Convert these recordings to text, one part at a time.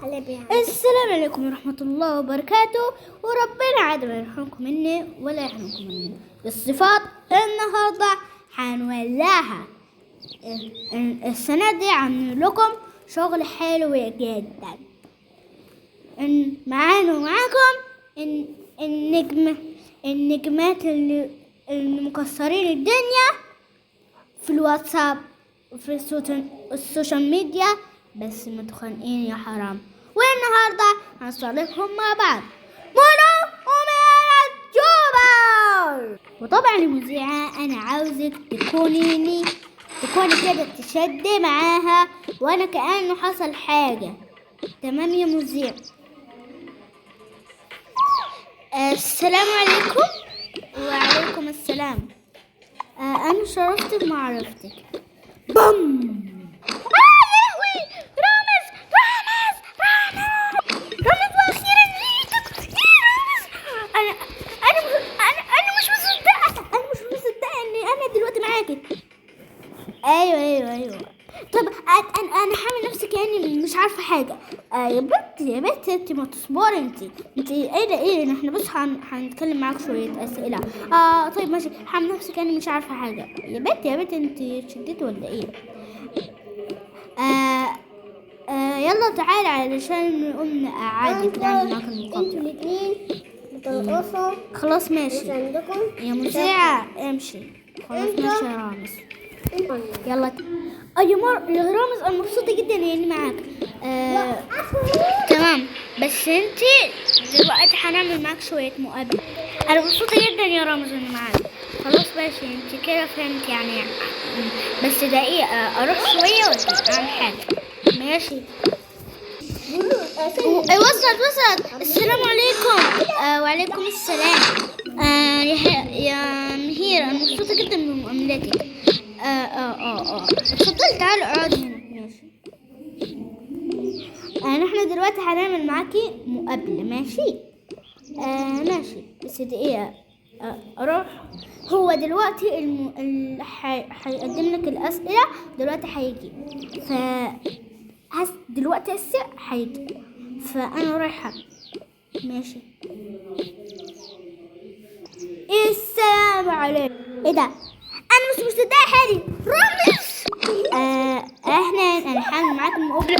السلام عليكم ورحمة الله وبركاته. وربنا عاد ما يرحمكم مني ولا يحرمكم مني. بالصفات النهاردة حنولعها. السنة دي عاملين لكم شغل حلو جدا. معانا ومعاكم النجمات اللي مكسرين الدنيا في الواتساب وفي السوشيال ميديا، بس متخانقين يا حرام. والنهارده هنصالحهم مع بعض، منى وميرا الجوبر. وطبعا المذيعة انا عاوزك تكوني كده تشدي معاها وانا كأنه حصل حاجة. تمام يا مذيع؟ السلام عليكم. وعليكم السلام. انا شرفت بمعرفتك. بم. ايوه. طب انا حامل نفسي كاني مش عارفه حاجه. يا بنت انت ما تصبري. انت ايه ده احنا بس هنتكلم معاك شويه اسئله. طيب ماشي. حامل نفسي كاني مش عارفه حاجه. يا بنت انت شديت ولا ايه؟ يلا تعالى علشان نقوم نقعدك نعمل معاك المقابله. انتوا الاثنين بترقصوا. خلاص ماشي يا مذيعه. امشي خلاص ماشي يا رامز. يلا يا رامز انا مبسوطه جدا اني معاك. تمام، بس انتي دلوقتي هنعمل معاك شويه مقابله. انا مبسوطه جدا يا رامز اني معاك. خلاص ماشي انتي كده فهمت يعني. بس دقيقه اروح شويه واعمل حاجه. ماشي. وصلت. السلام عليكم. وعليكم السلام. يا مهير انا مبسوطه جدا بمقابلتك. اتفضلي تعالي اقعدي هنا. ماشي. نحن دلوقتي هنعمل معاكي مقابلة. ماشي. ماشي بس دقيقة. اروح. هو دلوقتي هيقدم لك الأسئلة. دلوقتي هيجي دلوقتي الساعة هيجي، فأنا رايحة. ماشي. السلام عليكم. ايه ده؟ انا مش مصدقه حالي. رامز. انا حامل معاك مقابله.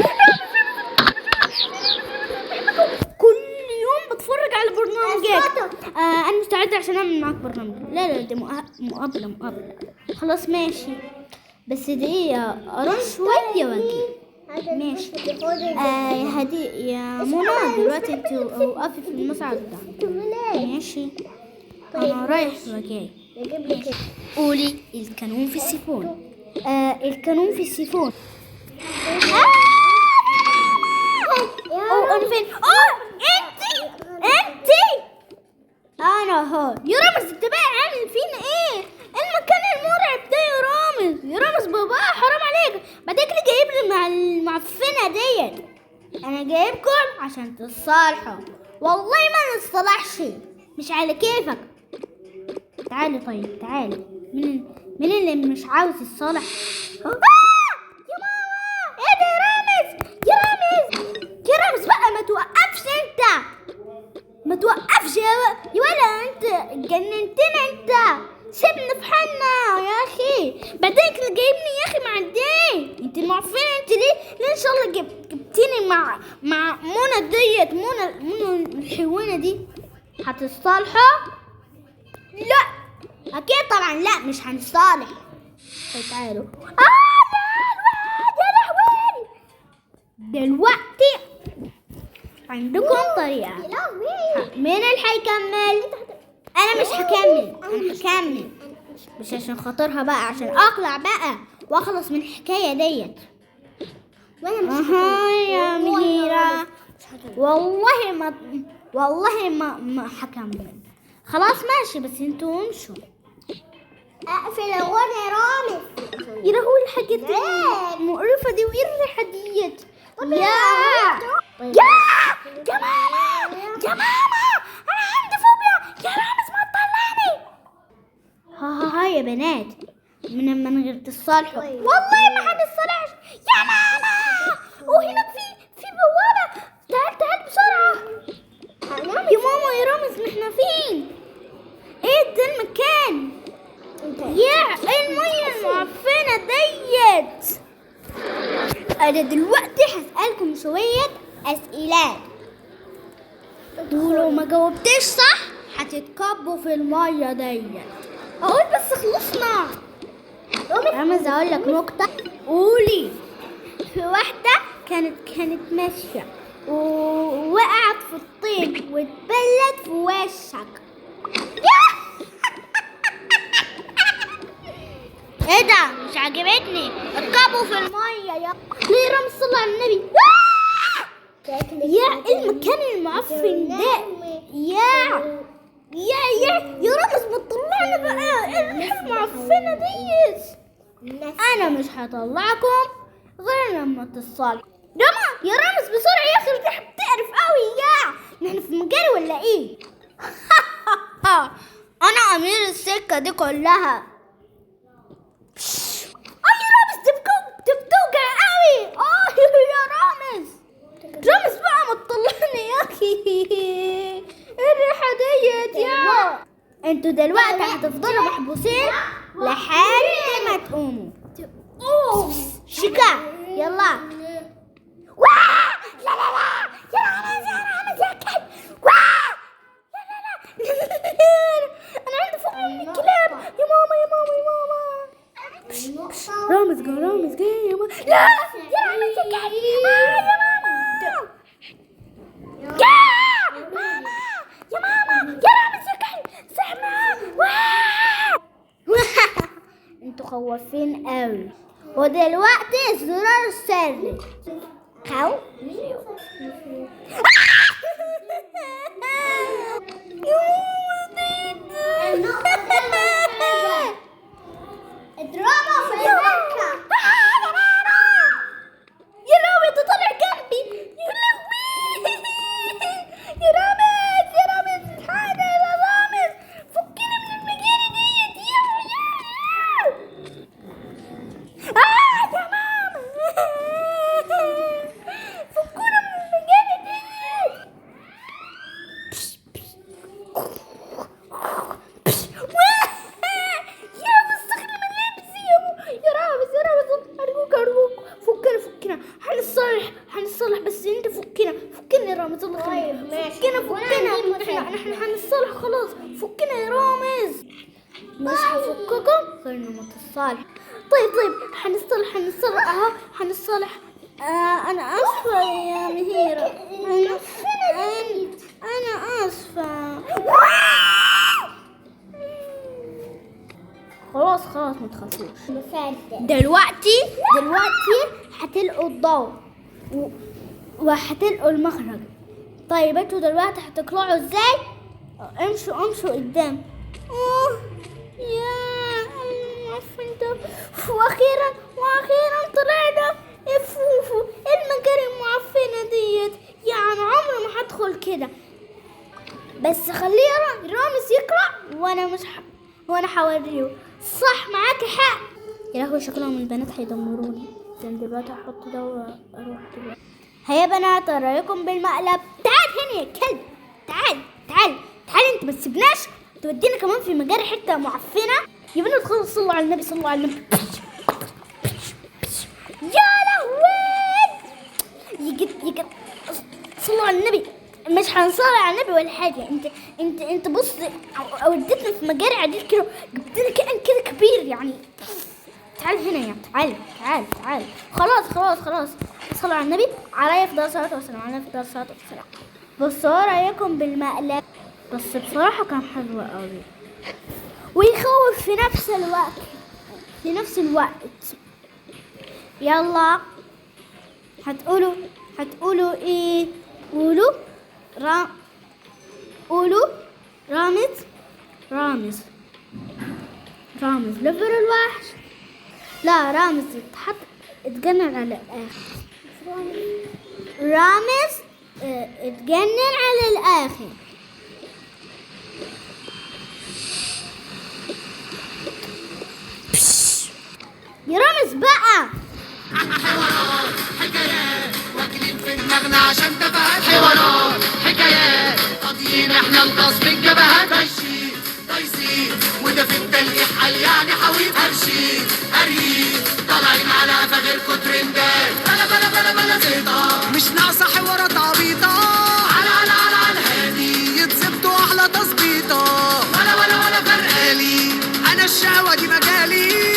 كل يوم بتفرج على برنامجك. انا مستعده عشان اعمل معاك برنامج. لا دي مقابله. خلاص ماشي بس دقيقه اروح شويه واجي. ماشي. يا منى دلوقتي انت وقفي في المصعد ده. ماشي. انا رايح وجاي. قولي الكانون في السيفون. الكانون في السيفون. انا فين؟ انتي انا اهو. يا رامز انت بقى عامل فينا ايه؟ المكان المرعب ده يا رامز بابا حرام عليك. بعدك اللي جايب لي مع المعفنه ديت. انا جايبكم عشان تتصالحوا. والله ما نتصالحش، مش على كيفك. تعالي طيب تعالي. مين اللي مش عاوز يتصالح؟ يا ماما ايه ده يا رامز بقى ما توقفش انت. ما توقفش يا ولا انت جننتنا انت. سيبنا في حالنا يا اخي. بعدين اللي جايبني يا اخي مع الدين. انت معفنه انت ليه ان شاء الله جبتيني مع منى ديت. منى الحيوانه دي. هتصالحوا؟ لا اكيد طبعا لا مش هنصالح. طيب تعالوا. يا لهوي. دلوقتي عندكم طريقة. مين اللي هيكمل؟ انا مش هكمل. مش عشان خاطرها بقى، عشان اقلع بقى واخلص من الحكاية ديت. يا مهيرة والله ما هكمل. خلاص ماشي بس انتوا امشوا. اقفل الغنى يا رامز. يا لهوي الحاجات المقرفة دي وايه الريحة ديت؟ يا ماما انا عندي فوبيا. يا رامز ما تطلعني. ها يا بنات من غير تصالحوا. والله ما هنتصالحش يا ماما. وهناك في بوابة. ولد، انا دلوقتي هسألكم شوية اسئلة، ولو ما جاوبتش صح هتتكبوا في المية ديت. اقول بس خلصنا. عايز اقول لك نكتة. قولي. في واحدة كانت ماشية ووقعت في الطين واتبلت في وشك. ايه ده؟ مش عجبتني. اتكبوا في المية يا ليه رمز صلى على النبي. يا المكان المعفن ده. يا رمز ما تطلعنا بقى. الريحة المعفنة ديت. انا مش هطلعكم غير لما تصالحوا. يا رامز بسرعة يا اخي، الريحة بتقرف قوي. نحن في مجال ولا ايه؟ انا امير السكة دي كلها. يا رامز بتوجع قوي. يا رامز بقى ما تطلعني يا اخي. الريحة ديت يا انتوا دلوقتي هتفضلوا محبوسين لحد ما تقوموا. شكا يلا. لا يا رامز يا كلب. لا انا عندي فوبيا من الكلاب. يا ماما رامز جاي يا ماما. لا يا رامز يا كلب. يا ماما يا رامز يا كلب. سحنا. انتوا خوافين قوي. ودلوقتي الزرار السري. خاو. الدراما في المكة. يا لهوي تطلع جنبي. يا لهوي. يا رامز حاجة يا رامز. فكينا من المجال ديت. يا ماما. فكونا من المجال ديت. يا مستخدم اللبس يا رامز أرجوك فكنا هنصلح بس انت فكنا يا رامز. الله طيب ماشي. فكنا نحن هنصلح خلاص. فكنا يا رامز. مش هفككم غير لما تصالح. طيب هنصلح اهو. انا اسفة يا مهيرة. انا اسفة. خلاص ما تخافوش. دلوقتي هتلقوا الضوء وهتلقوا المخرج. طيب انتوا دلوقتي هتطلعوا ازاي؟ امشوا قدام. يا المعفن ده. واخيرا طلعنا. فوفو المجاري المعفنة ديت. يعني عمري ما هدخل كده. بس خليه رامز يقرأ وانا هوريه. صح معاكي حق. يا لهوي شكلهم البنات هيدمروني. دلوقتي هحط ده واروح دلوقتي. هيا بنات ارايكم بالمقلب. تعال هنا يا كلب. تعال انت ما تسيبناش تودينا كمان في مجاري حته معفنه. يا بنات خلص صلوا على النبي. يا لهوي. يجي صلوا على النبي. مش هنصلي على النبي ولا حاجه. انت بص وديتنا في مجاري عديد كده. جبت لي كائن كده كبير يعني. تعال هنا يا تعال. خلاص صلوا على النبي. عليه افضل الصلاه والسلام. بصوا رايكم بالمقلب. بس بصراحه كان حلو قوي ويخوف في نفس الوقت. يلا هتقولوا ايه؟ قولوا رامز لفر الوحش. لا رامز اتجنن على الاخر. رامز اتجنن على الاخر. يا رامز بقى. حكايات واكلين في دماغنا عشان تفاهات. حوارات حكايات قاضيين احنا القصب الجبهات. دايسين عفاريت وده في التلقيح قال يعني حويط هرشيت قريت طالعين على فغيركوا ترندات بلا زيطة مش ناقصة حوارات عبيطة على الهادي يتظبطوا أحلى تظبيطة ولا فرقالي أنا الشهوة دي مجالي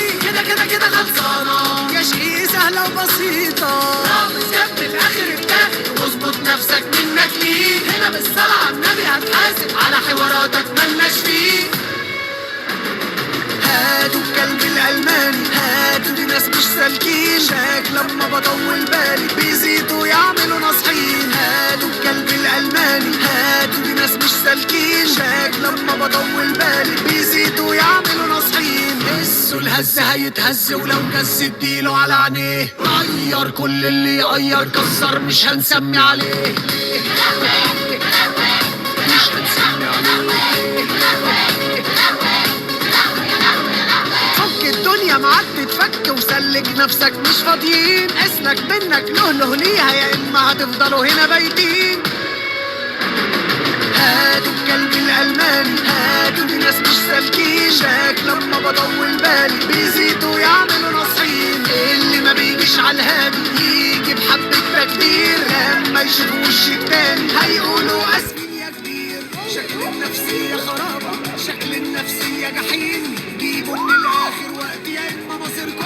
كده خلصانة يا شقي سهلة وبسيطة رامز جاب من الآخر التاخر واظبط نفسك منك ليه هنا بالصلاة على النبي هتحاسب على حواراتك ملناش فيه هاتوا الكلب الألماني هاتوا دي ناس مش سالكين شاك لما بطول بالي بيزيدوا يعملوا ناصحين هاتوا الكلب الألماني هاتوا دي ناس مش سالكين شاك لما بطول بالي بيزيدوا يعملوا ناصحين حسوا الهز هيتهز ولو جز اديله على عينيه غير كل اللي يغير كسر مش هنسمي عليه مش هنسمي عليه الدنيا معاك تتفك وسلك نفسك مش فاضيين اسلك منك له ليها يا اما هتفضلوا هنا بايتين هاتوا الكلب الألماني هاتوا دي ناس مش سالكين شاك لما بطول بالي بيزيدوا يعملوا ناصحين اللي ما بيجيش على الهادي يجي بحبة تقدير لما يشوفوا وش التاني هيقولوا اسفين يا كبير شكل النفسية خرابة شكل النفسية جحيم جيبوا من الآخر وقت يا إما مصيركوا